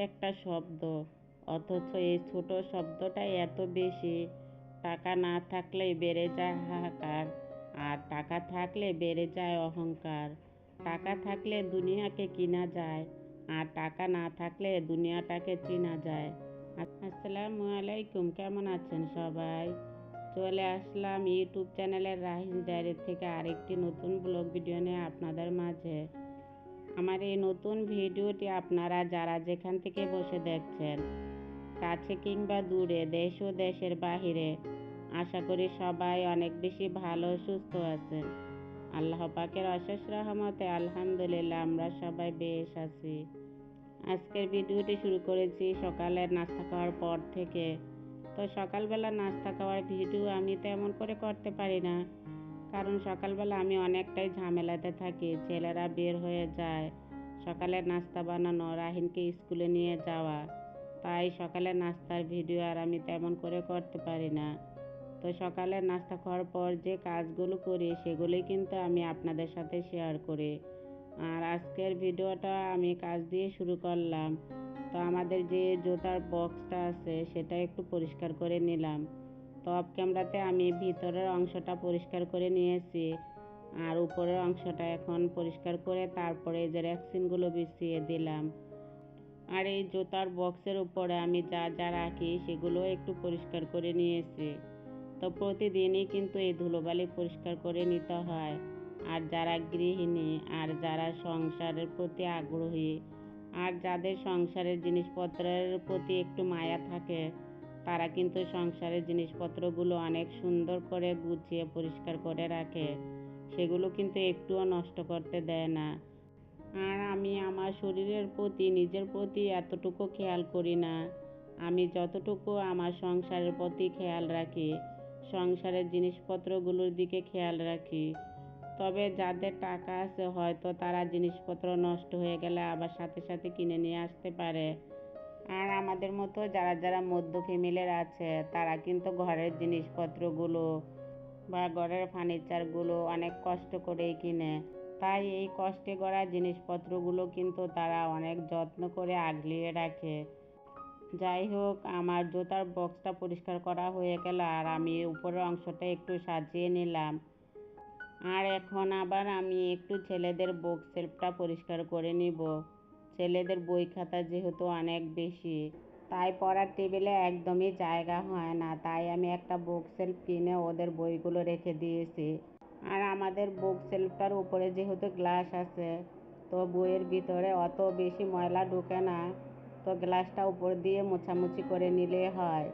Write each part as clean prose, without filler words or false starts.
একটা শব্দ, অথচ এই ছোট শব্দটাই এত বেশি। টাকা না থাকলেই বেড়ে যায় হাহাকার, আর টাকা থাকলে বেড়ে যায় অহংকার। টাকা থাকলে দুনিয়াকে কিনা যায়, আর টাকা না থাকলে দুনিয়াটাকে চিনা যায়। আসসালামু আলাইকুম, কেমন আছেন সবাই? চলে আসলাম ইউটিউব চ্যানেলের রাহিস ডায়েরি থেকে আরেকটি নতুন ব্লগ ভিডিও নিয়ে আপনাদের মাঝে। আমার এই নতুন ভিডিওটি আপনারা যারা যেখান থেকে বসে দেখছেন, কাছে কিংবা দূরে, দেশ ও দেশের বাহিরে, আশা করি সবাই অনেক বেশি ভালো সুস্থ আছেন। আল্লাহ পাকের অশেষ রহমতে আলহামদুলিল্লাহ আমরা সবাই বেশ আছি। আজকের ভিডিওটি শুরু করেছি সকালের নাস্তা খাওয়ার পর থেকে। তো সকালবেলা নাস্তা খাওয়ার ভিডিও আমি তেমন করে করতে পারি না, কারণ সকালবেলা আমি অনেকটাই ঝামেলাতে থাকি। ছেলেরা বের হয়ে যায়, সকালের নাস্তা বানানো, রাহিনকে স্কুলে নিয়ে যাওয়া, তাই সকালের নাস্তার ভিডিও আর আমি তেমন করে করতে পারি না। তো সকালের নাস্তা খাওয়ার পর যে কাজগুলো করি সেগুলোই কিন্তু আমি আপনাদের সাথে শেয়ার করি। আর আজকের ভিডিওটা আমি কাজ দিয়ে শুরু করলাম। তো আমাদের যে জুতার বক্সটা আছে সেটা একটু পরিষ্কার করে নিলাম। তো অফ ক্যামেরাতে আমি ভিতরের অংশটা পরিষ্কার করে নিয়েছি, আর উপরের অংশটা এখন পরিষ্কার করে তারপরে যে র্যাকসিনগুলো বিছিয়ে দিলাম। আর এই জুতার বক্সের উপরে আমি যা যা রাখি সেগুলো একটু পরিষ্কার করে নিয়েছি। তো প্রতিদিনই কিন্তু এই ধুলোবালি পরিষ্কার করে নিতে হয়। আর যারা গৃহিণী, আর যারা সংসারের প্রতি আগ্রহী, আর যাদের সংসারের জিনিসপত্রের প্রতি একটু মায়া থাকে, তারা কিন্তু সংসারের জিনিসপত্রগুলো অনেক সুন্দর করে গুছিয়ে পরিষ্কার করে রাখে। সেগুলো কিন্তু একটুও নষ্ট করতে দেয় না। আর আমি আমার শরীরের প্রতি, নিজের প্রতি এতটুকু খেয়াল করি না। আমি যতটুকু আমার সংসারের প্রতি খেয়াল রাখি, সংসারের জিনিসপত্রগুলোর দিকে খেয়াল রাখি। তবে যাদের টাকা আছে হয়তো তারা জিনিসপত্র নষ্ট হয়ে গেলে আবার সাথে সাথে কিনে নিয়ে আসতে পারে। আর আমাদের মতো যারা যারা মধ্য ফ্যামিলির আছে তারা কিন্তু ঘরের জিনিসপত্রগুলো বা ঘরের ফার্নিচারগুলো অনেক কষ্ট করেই কিনে। তাই এই কষ্টে গড়া জিনিসপত্রগুলো কিন্তু তারা অনেক যত্ন করে আগলিয়ে রাখে। যাই হোক, আমার জুতার বক্সটা পরিষ্কার করা হয়ে গেল, আর আমি উপরের অংশটা একটু সাজিয়ে নিলাম। আর এখন আবার আমি একটু ছেলেদের বুক শেলফটা পরিষ্কার করে নিব। ছেলেদের বই খাতা যেহেতু অনেক বেশি, তাই পড়ার টেবিলে একদমই জায়গা হয় না, তাই আমি একটা বুক শেলফ কিনে ওদের বইগুলো রেখে দিয়েছি। আর আমাদের বুক শেলফটার উপরে যেহেতু গ্লাস আছে, তো বইয়ের ভিতরে অত বেশি ময়লা ঢোকে না, তো গ্লাসটা উপর দিয়ে মোছামুছি করে নিলে হয়।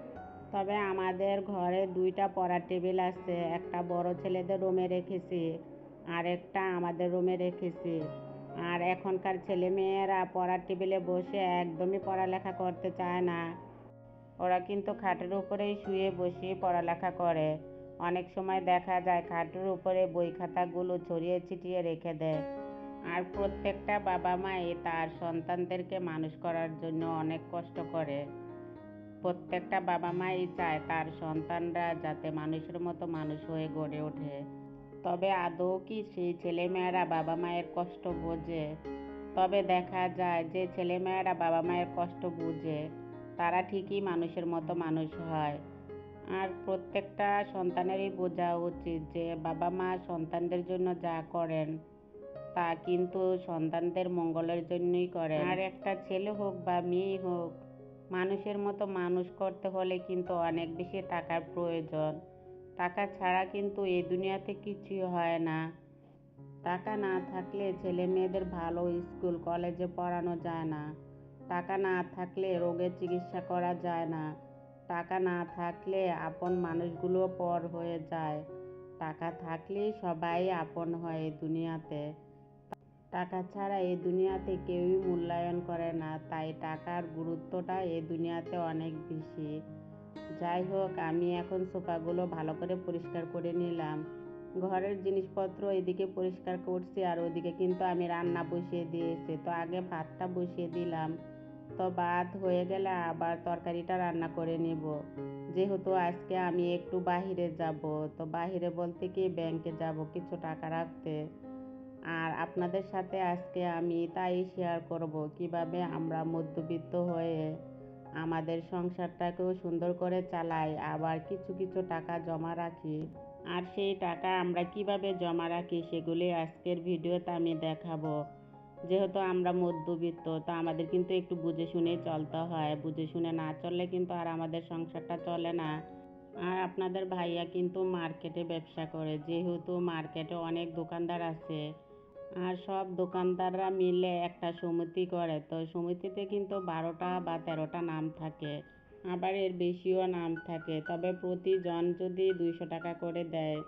তবে আমাদের ঘরে দুইটা পড়ার টেবিল আছে, একটা বড় ছেলেদের রুমে রেখেছি, আর একটা আমাদের রুমে রেখেছি। আর এখনকার ছেলেমেয়েরা পড়ার টেবিলে বসে একদমই পড়ালেখা করতে চায় না। ওরা কিন্তু খাটের উপরেই শুয়ে বসে পড়ালেখা করে। অনেক সময় দেখা যায় খাটের উপরে বই খাতাগুলো ছড়িয়ে ছিটিয়ে রেখে দেয়। আর প্রত্যেকটা বাবা মাই তার সন্তানদেরকে মানুষ করার জন্য অনেক কষ্ট করে। প্রত্যেকটা বাবা মাই চায় তার সন্তানরা যাতে মানুষের মতো মানুষ হয়ে গড়ে ওঠে। তবে আদৌ কি সেই ছেলেমেয়েরা বাবা মায়ের কষ্ট বোঝে? তবে দেখা যায় যে ছেলেমেয়েরা বাবা মায়ের কষ্ট বুঝে, তারা ঠিকই মানুষের মতো মানুষ হয়। আর প্রত্যেকটা সন্তানেরই বোঝা উচিত যে বাবা মা সন্তানদের জন্য যা করেন তা কিন্তু সন্তানদের মঙ্গলের জন্যই করেন। আর একটা ছেলে হোক বা মেয়ে হোক, মানুষের মতো মানুষ করতে হলে কিন্তু অনেক বেশি টাকার প্রয়োজন। টাকা ছাড়া কিন্তু এই দুনিয়াতে কিছুই হয় না। টাকা না থাকলে ছেলে মেয়েদের ভালো স্কুল কলেজে পড়ানো যায় না। টাকা না থাকলে রোগের চিকিৎসা করা যায় না। টাকা না থাকলে আপন মানুষগুলো পর হয়ে যায়। টাকা থাকলেই সবাই আপন হয় এই দুনিয়াতে। টাকা ছাড়া এই দুনিয়াতে কেউই মূল্যায়ন করে না, তাই টাকার গুরুত্বটা এই দুনিয়াতে অনেক বেশি। যাই হোক, আমি এখন সোফাগুলো ভালো করে পরিষ্কার করে নিলাম। ঘরের জিনিসপত্র এদিকে পরিষ্কার করছি, আর ওদিকে কিন্তু আমি রান্না বসিয়ে দিয়েছি। তো আগে ভাতটা বসিয়ে দিলাম, তো ভাত হয়ে গেলে আবার তরকারিটা রান্না করে নিব। যেহেতু আজকে আমি একটু বাহিরে যাব, তো বাহিরে বলতে কি ব্যাংকে যাব কিছু টাকা রাখতে। আর আপনাদের সাথে আজকে আমি তাই শেয়ার করব কিভাবে আমরা মধ্যবিত্ত হয়ে আমাদের সংসারটাকেও সুন্দর করে চালাই, আবার কিছু কিছু টাকা জমা রাখি। আর সেই টাকা আমরা কিভাবে জমা রাখি সেগুলি আজকের ভিডিওতে আমি দেখাবো। যেহেতু আমরা মধ্যবিত্ত, তো আমাদের কিন্তু একটু বুঝে শুনেই চলতে হয়। বুঝে শুনে না চললে কিন্তু আর আমাদের সংসারটা চলে না। আর আপনাদের ভাইয়া কিন্তু মার্কেটে ব্যবসা করে, যেহেতু মার্কেটে অনেক দোকানদার আছে। আর সব দোকানদাররা মিলে একটা সমিতি করে, তো সমিতিতে কিন্তু 12টা বা 13টা নাম থাকে, আবার এর বেশিও নাম থাকে। তবে প্রতিজন যদি 200 টাকা করে দেয়,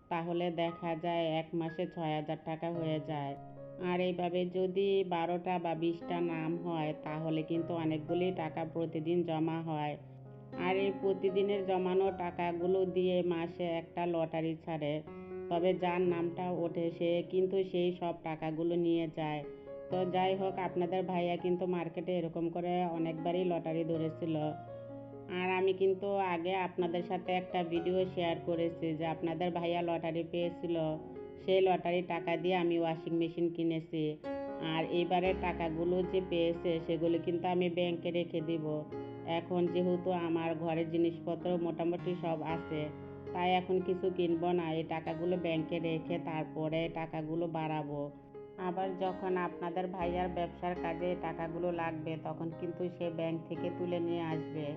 তাহলে দেখা যায় এক মাসে 6,000 টাকা হয়ে যায়। আর এইভাবে যদি 12টা বা 20টা নাম হয়, তাহলে কিন্তু অনেকগুলি টাকা প্রতিদিন জমা হয়। আর এই প্রতিদিনের জমানো টাকাগুলো দিয়ে মাসে একটা লটারি ছাড়ে। তবে যার নামটা ওঠে সে কিন্তু সেই সব টাকাগুলো নিয়ে যায়। তো যাই হোক, আপনাদের ভাইয়া কিন্তু মার্কেটে এরকম করে অনেকবারই লটারি ধরেছিল। আর আমি কিন্তু আগে আপনাদের সাথে একটা ভিডিও শেয়ার করেছি যে আপনাদের ভাইয়া লটারি পেয়েছিল, সেই লটারি টাকা দিয়ে আমি ওয়াশিং মেশিন কিনেছি। আর এবারের টাকাগুলো যে পেয়েছে সেগুলো কিন্তু আমি ব্যাংকে রেখে দিব। এখন যেহেতু আমার ঘরের জিনিসপত্র মোটামুটি সব আছে, তাই এখন কিছু কিনবো না, এই টাকাগুলো ব্যাংকে রেখে তারপরে টাকাগুলো বাড়াবো। আবার যখন আপনাদের ভাইয়ার ব্যবসার কাজে টাকাগুলো লাগবে, তখন কিন্তু সে ব্যাংক থেকে তুলে নিয়ে আসবে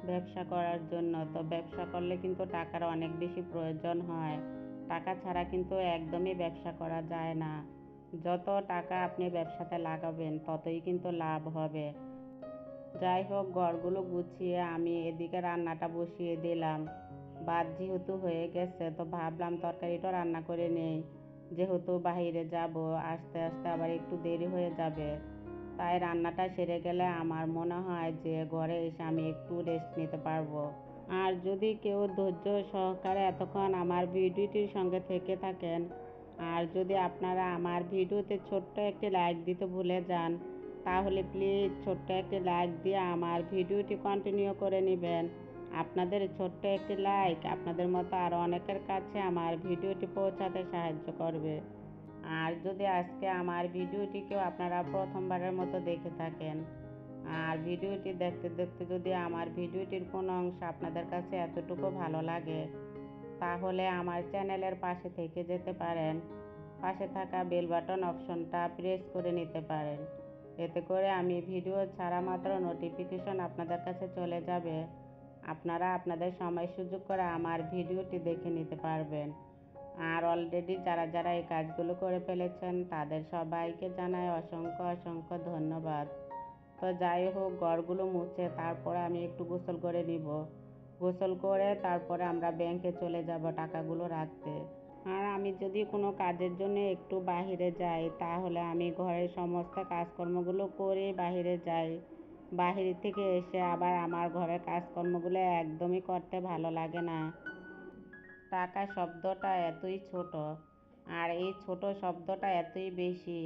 ব্যবসা করার জন্য। তো ব্যবসা করলে কিন্তু টাকার অনেক বেশি প্রয়োজন হয়। টাকা ছাড়া কিন্তু একদমই ব্যবসা করা যায় না। যত টাকা আপনি ব্যবসাতে লাগাবেন ততই কিন্তু লাভ হবে। যাই হোক, ঘরগুলো গুছিয়ে আমি এদিকে রান্নাটা বসিয়ে দিলাম। ভাত যেহেতু হয়ে গেছে, তো ভাবলাম তরকারিটা রান্না করে নেই। যেহেতু বাইরে যাব, আস্তে আস্তে আবার একটু দেরি হয়ে যাবে, তাই রান্নাটা সেরে গেলে আমার মনে হয় যে ঘরে এসে আমি একটু রেস্ট নিতে পারবো। আর যদি কেউ ধৈর্য সহকারে এতক্ষণ আমার ভিডিওটির সঙ্গে থেকে থাকেন, আর যদি আপনারা আমার ভিডিওতে ছোট্ট একটি লাইক দিতে ভুলে যান, তাহলে প্লিজ ছোট্ট একটি লাইক দিয়ে আমার ভিডিওটি কন্টিনিউ করে নেবেন। আপনাদের ছোট্ট একটি লাইক আপনাদের মতো আরও অনেকের কাছে আমার ভিডিওটি পৌঁছাতে সাহায্য করবে। আর যদি আজকে আমার ভিডিওটি কেউ আপনারা প্রথমবারের মতো দেখে থাকেন, আর ভিডিওটি দেখতে দেখতে যদি আমার ভিডিওটির কোনো অংশ আপনাদের কাছে এতটুকু ভালো লাগে, তাহলে আমার চ্যানেলের পাশে থেকে যেতে পারেন। পাশে থাকা বেল বাটন অপশনটা প্রেস করে নিতে পারেন। এতে করে আমি ভিডিও ছাড়া মাত্র নোটিফিকেশন আপনাদের কাছে চলে যাবে। আপনারা আপনাদের সময় সুযোগ করে আমার ভিডিওটি দেখে নিতে পারবেন। আর অলরেডি যারা যারা এই কাজগুলো করে ফেলেছেন, তাদের সবাইকে জানাই অসংখ্য অসংখ্য ধন্যবাদ। তো যাই হোক, ঘরগুলো মুছে তারপরে আমি একটু গোসল করে নিব। গোসল করে তারপরে আমরা ব্যাংকে চলে যাব টাকাগুলো রাখতে। আর আমি যদি কোনো কাজের জন্য একটু বাহিরে যাই, তাহলে আমি ঘরের সমস্ত কাজকর্মগুলো করে বাহিরে যাই। বাহির থেকে এসে আবার আমার ঘরের কাজকর্মগুলো একদমই করতে ভালো লাগে না। টাকা শব্দটা এতই ছোট, আর এই ছোট শব্দটা এতই বেশি,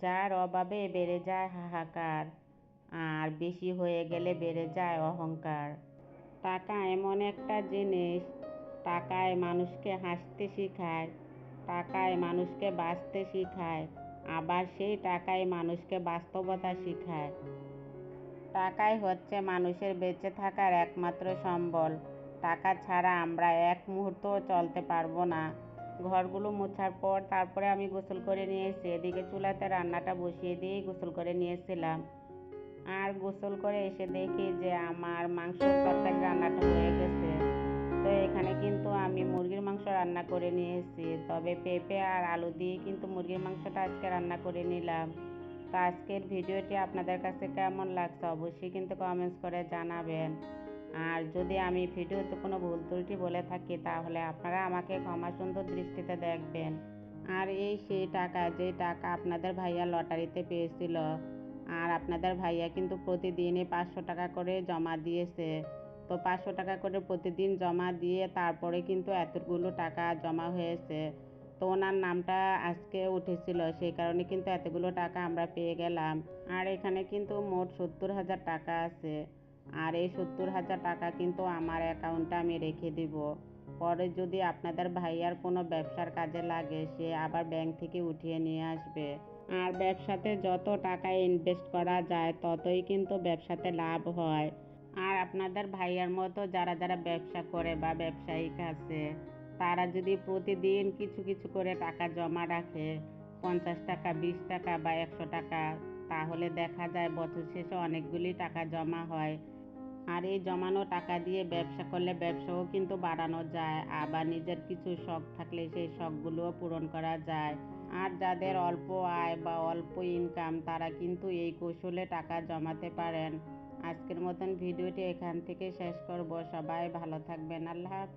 যার অভাবে বেড়ে যায় হাহাকার, আর বেশি হয়ে গেলে বেড়ে যায় অহংকার। টাকা এমন একটা জিনিস, টাকায় মানুষকে হাসতে শেখায়, টাকায় মানুষকে বাঁচতে শেখায়, আবার সেই টাকায় মানুষকে বাস্তবতা শেখায়। টাকাই হচ্ছে মানুষের বেঁচে থাকার একমাত্র সম্বল। টাকা ছাড়া আমরা এক মুহূর্তও চলতে পারবো না। ঘরগুলো মোছার পর তারপরে আমি গোসল করে নিয়েছি। এদিকে চুলাতে রান্নাটা বসিয়ে দিয়েই গোসল করে নিয়েছিলাম। আর গোসল করে এসে দেখি যে আমার মাংসর তরকারি রান্নাটা হয়ে গেছে। তো এখানে কিন্তু আমি মুরগির মাংস রান্না করে নিয়েছি, তবে পেঁপে আর আলু দিয়ে কিন্তু মুরগির মাংসটা আজকে রান্না করে নিলাম। তো আজকের ভিডিওটি আপনাদের কাছে কেমন লাগছে অবশ্যই কিন্তু কমেন্টস করে জানাবেন। আর যদি আমি ভিডিওতে কোনো ভুল ত্রুটি বলে থাকি, তাহলে আপনারা আমাকে ক্ষমা সুন্দর দৃষ্টিতে দেখবেন। আর এই সেই টাকা, যে টাকা আপনাদের ভাইয়া লটারিতে পেয়েছিল। আর আপনাদের ভাইয়া কিন্তু প্রতিদিনই 500 টাকা করে জমা দিয়েছে। তো 500 টাকা করে প্রতিদিন জমা দিয়ে তারপরে কিন্তু এতগুলো টাকা জমা হয়েছে। তো ওনার নামটা আজকে উঠেছিল, সেই কারণে কিন্তু এতগুলো টাকা আমরা পেয়ে গেলাম। আর এখানে কিন্তু মোট 70,000 টাকা আছে। আর এই 70,000 টাকা কিন্তু আমার অ্যাকাউন্টে আমি রেখে দিব। পরে যদি আপনাদের ভাইয়ার কোনো ব্যবসার কাজে লাগে সে আবার ব্যাংক থেকে উঠিয়ে নিয়ে আসবে। আর ব্যবসাতে যত টাকা ইনভেস্ট করা যায় ততই কিন্তু ব্যবসাতে লাভ হয়। আর আপনাদের ভাইয়ার মতো যারা যারা ব্যবসা করে বা ব্যবসায়িক আছে তারা যদি প্রতিদিন কিছু কিছু করে টাকা জমা রাখে, 50 টাকা, 20 টাকা বা 100 টাকা, তাহলে দেখা যায় বছর শেষে অনেকগুলি টাকা জমা হয়। আর এই জমানো টাকা দিয়ে ব্যবসা করলে ব্যবসাও কিন্তু বাড়ানো যায়, আবার নিজের কিছু শখ থাকলে সেই শখগুলোও পূরণ করা যায়। আর যাদের অল্প আয় বা অল্প ইনকাম তারা কিন্তু এই কৌশলে টাকা জমাতে পারেন। আজকের মতন ভিডিওটি এখান থেকে শেষ করব। সবাই ভালো থাকবেন। আল্লাহ হাফিজ।